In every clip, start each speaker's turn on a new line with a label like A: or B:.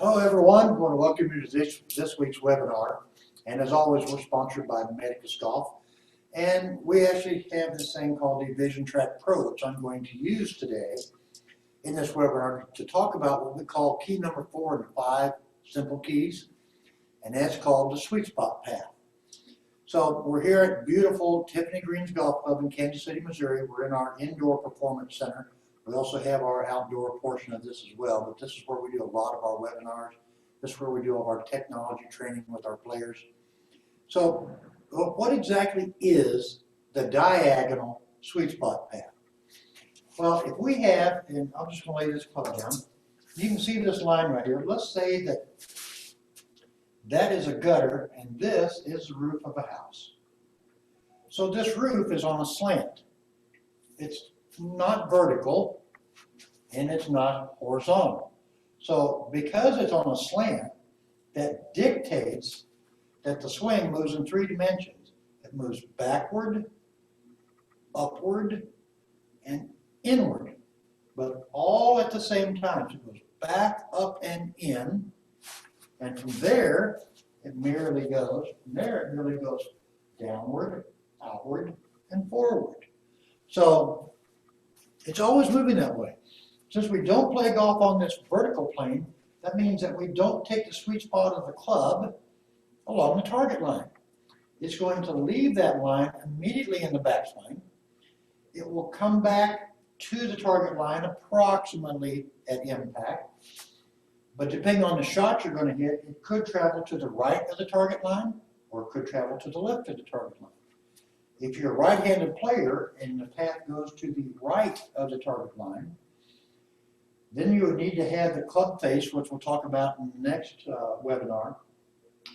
A: Hello everyone, I want to welcome you to this week's webinar. And as always, we're sponsored by Medicus Golf. And we actually have this thing called the Vision Track Pro, which I'm going to use today in this webinar to talk about what we call key number 4 and 5 simple keys. And that's called the Sweetspot path. So we're here at beautiful Tiffany Greens Golf Club in Kansas City, Missouri. We're in our indoor performance center. We also have our outdoor portion of this as well, but this is where we do a lot of our webinars. This is where we do all of our technology training with our players. So what exactly is the diagonal sweet spot path? Well, if we have, and I'm just going to lay this club down, you can see this line right here. Let's say that that is a gutter and this is the roof of a house. So this roof is on a slant. It's not vertical and it's not horizontal. So because it's on a slant, that dictates that the swing moves in 3 dimensions. It moves backward, upward, and inward, but all at the same time. So it goes back, up, and in, and from there it merely goes, from there it merely goes downward, outward, and forward. So it's always moving that way. Since we don't play golf on this vertical plane, that means that we don't take the sweet spot of the club along the target line. It's going to leave that line immediately in the backswing. It will come back to the target line approximately at impact. But depending on the shot you're going to hit, it could travel to the right of the target line or it could travel to the left of the target line. If you're a right-handed player and the path goes to the right of the target line, then you would need to have the club face, which we'll talk about in the next webinar.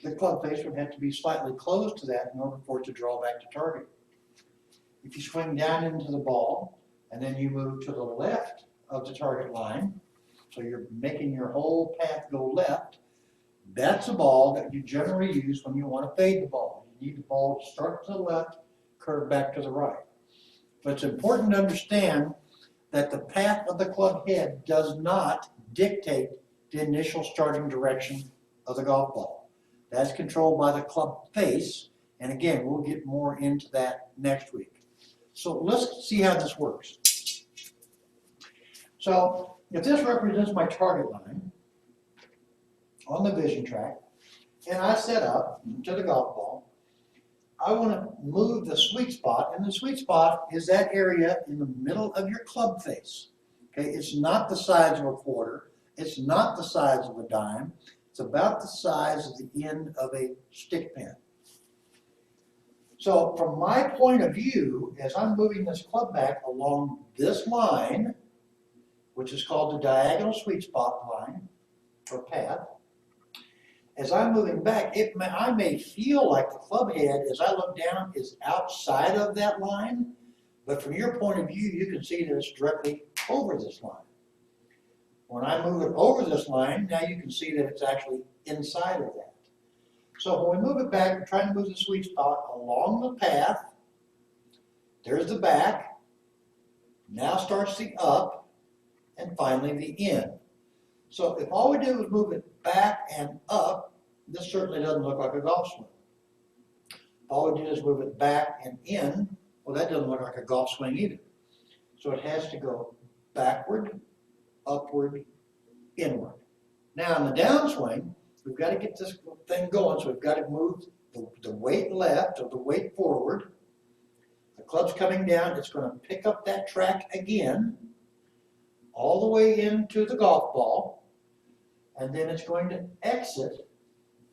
A: The club face would have to be slightly close to that in order for it to draw back to target. If you swing down into the ball and then you move to the left of the target line, so you're making your whole path go left, that's a ball that you generally use when you want to fade the ball. You need the ball to start to the left, curve back to the right. But it's important to understand that the path of the club head does not dictate the initial starting direction of the golf ball. That's controlled by the club face, and again, we'll get more into that next week. So let's see how this works. So if this represents my target line on the vision track, and I set up to the golf ball, I want to move the sweet spot, and the sweet spot is that area in the middle of your club face. Okay, it's not the size of a quarter, it's not the size of a dime, it's about the size of the end of a stick pin. So from my point of view, as I'm moving this club back along this line, which is called the diagonal sweet spot line or path, as I'm moving back, I may feel like the club head, as I look down, is outside of that line, but from your point of view, you can see that it's directly over this line. When I move it over this line, now you can see that it's actually inside of that. So when we move it back, we're trying to move the sweet spot along the path. There's the back. Now starts the up, and finally the in. So if all we do is move it back and up, this certainly doesn't look like a golf swing. If all we do is move it back and in, well, that doesn't look like a golf swing either. So it has to go backward, upward, inward. Now in the downswing, we've got to get this thing going, so we've got to move the weight left or the weight forward. The club's coming down, it's going to pick up that track again, all the way into the golf ball, and then it's going to exit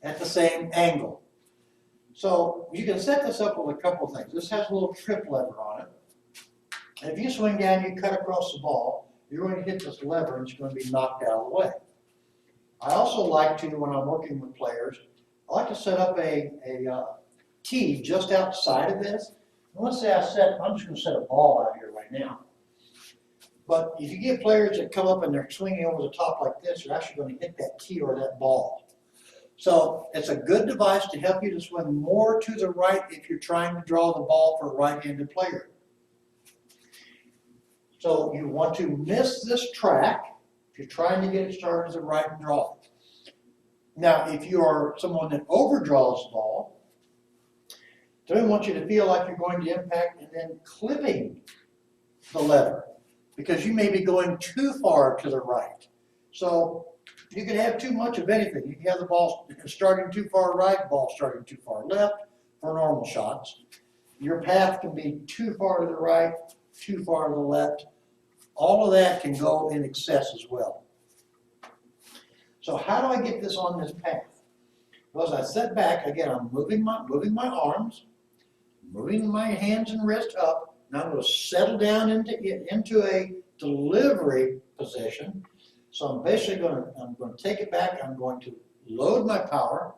A: at the same angle. So you can set this up with a couple of things. This has a little trip lever on it. And if you swing down, you cut across the ball, you're going to hit this lever and it's going to be knocked out of the way. I also like to, when I'm working with players, I like to set up a tee just outside of this. And let's say I'm just going to set a ball out here right now. But if you get players that come up and they're swinging over the top like this, you're actually going to hit that tee or that ball. So it's a good device to help you to swing more to the right if you're trying to draw the ball for a right-handed player. So you want to miss this track if you're trying to get it started to the right and draw it. Now, if you are someone that overdraws the ball, don't want you to feel like you're going to impact and then clipping the lever, because you may be going too far to the right. So you can have too much of anything. You can have the ball starting too far right, ball starting too far left for normal shots. Your path can be too far to the right, too far to the left. All of that can go in excess as well. So how do I get this on this path? Well, as I sit back, again, I'm moving my arms, moving my hands and wrist up. Now I'm going to settle down into a delivery position. So I'm basically going to take it back. I'm going to load my power.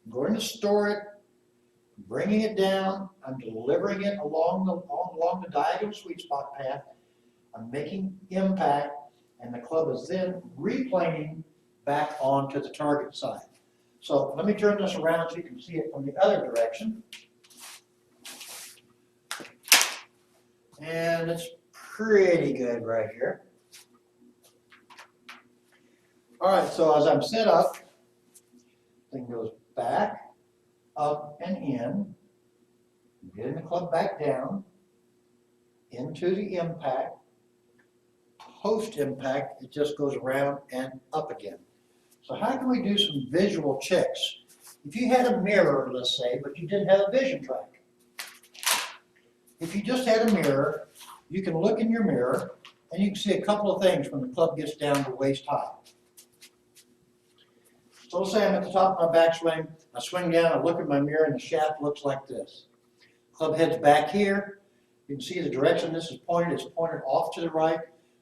A: I'm going to store it, bringing it down. I'm delivering it along the diagonal sweet spot path. I'm making impact, and the club is then replaning back onto the target side. So let me turn this around so you can see it from the other direction. And it's pretty good right here. All right, so as I'm set up, thing goes back, up, and in, getting the club back down, into the impact. Post-impact, it just goes around and up again. So how can we do some visual checks? If you had a mirror, let's say, but you didn't have a vision track. If you just had a mirror, you can look in your mirror and you can see a couple of things when the club gets down to waist high. So let's say I'm at the top of my backswing, I swing down, I look at my mirror, and the shaft looks like this. Club head's back here. You can see the direction this is pointed. It's pointed off to the right.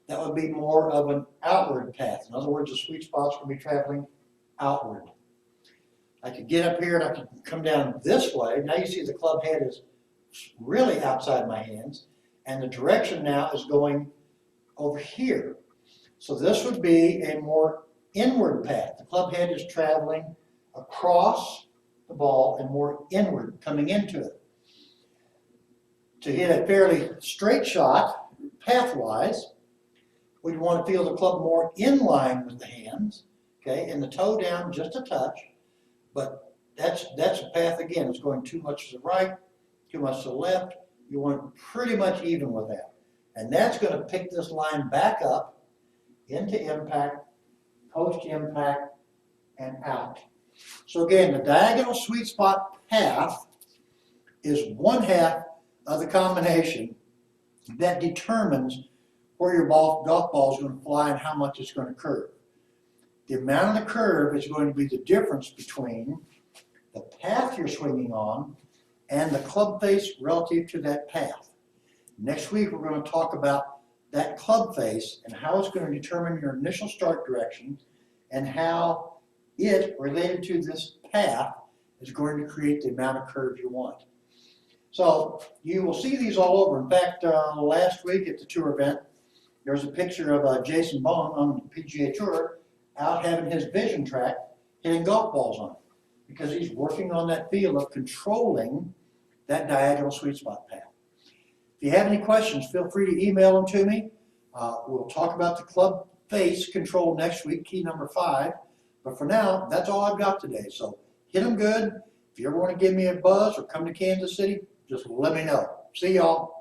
A: That would be more of an outward path. In other words, the sweet spot's going to be traveling outward. I could get up here and I could come down this way. Now you see the club head is really outside my hands, and the direction now is going over here. So this would be a more inward path. The club head is traveling across the ball and more inward, coming into it. To hit a fairly straight shot, pathwise, we'd want to feel the club more in line with the hands, okay, and the toe down just a touch, but that's a path, again, it's going too much to the right, too much to the left. You want it pretty much even with that. And that's going to pick this line back up into impact, post-impact, and out. So again, the diagonal sweet spot path is one half of the combination that determines where your golf ball is going to fly and how much it's going to curve. The amount of the curve is going to be the difference between the path you're swinging on and the club face relative to that path. Next week, we're going to talk about that club face and how it's going to determine your initial start direction and how it, related to this path, is going to create the amount of curve you want. So you will see these all over. In fact, last week at the tour event, there was a picture of Jason Bone on the PGA Tour out having his vision track hitting golf balls on it, because he's working on that feel of controlling that diagonal sweet spot path. If you have any questions, feel free to email them to me. We'll talk about the club face control next week, key number 5. But for now, that's all I've got today. So hit them good. If you ever want to give me a buzz or come to Kansas City, just let me know. See y'all.